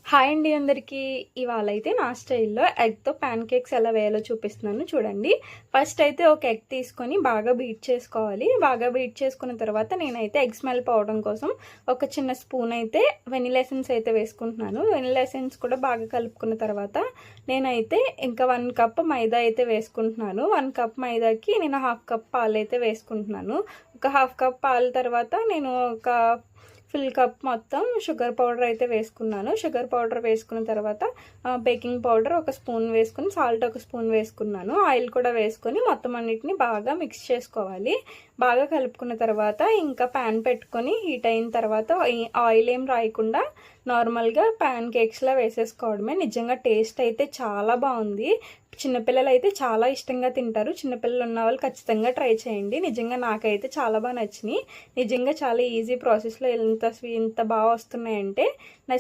Hi అండి అందరికీ. ఇవాళ అయితే నా స్టైల్లో ఎగ్తో ప్యాన్ కేక్స్ ఎలా వేయాలో చూపిస్తున్నాను చూడండి. ఫస్ట్ అయితే ఒక ఎగ్ తీసుకొని బాగా బీట్ చేసుకోవాలి. బాగా బీట్ చేసుకున్న తర్వాత నేనైతే ఎగ్ స్మెల్ పోవడం కోసం ఒక చిన్న స్పూన్ అయితే వెనిలా ఎసెన్స్ అయితే వేసుకుంటున్నాను. వెనిలా ఎసెన్స్ కూడా బాగా కలుపుకున్న తర్వాత నేనైతే ఇంకా 1 కప్ మైదా అయితే వేసుకుంటున్నాను. 1 కప్ మైదాకి నేను 1/2 కప్ పాలు అయితే వేసుకుంటున్నాను. ఒక 1/2 కప్ పాలు తర్వాత నేను ఒక ఫుల్ కప్ మొత్తం షుగర్ పౌడర్ అయితే వేసుకున్నాను. షుగర్ పౌడర్ వేసుకున్న తర్వాత బేకింగ్ పౌడర్ ఒక స్పూన్ వేసుకుని, సాల్ట్ ఒక స్పూన్ వేసుకున్నాను. ఆయిల్ కూడా వేసుకొని మొత్తం అన్నిటిని బాగా మిక్స్ చేసుకోవాలి. బాగా కలుపుకున్న తర్వాత ఇంకా ప్యాన్ పెట్టుకొని హీట్ అయిన తర్వాత ఆయిల్ ఏం రాయకుండా నార్మల్గా ప్యాన్ కేక్స్లా వేసేసుకోవడమే. నిజంగా టేస్ట్ అయితే చాలా బాగుంది. చిన్నపిల్లలు అయితే చాలా ఇష్టంగా తింటారు. చిన్నపిల్లలు ఉన్న వాళ్ళు ఖచ్చితంగా ట్రై చేయండి. నిజంగా నాకైతే చాలా బాగా నచ్చినాయి. నిజంగా చాలా ఈజీ ప్రాసెస్లో ఇంత బాగా వస్తున్నాయంటే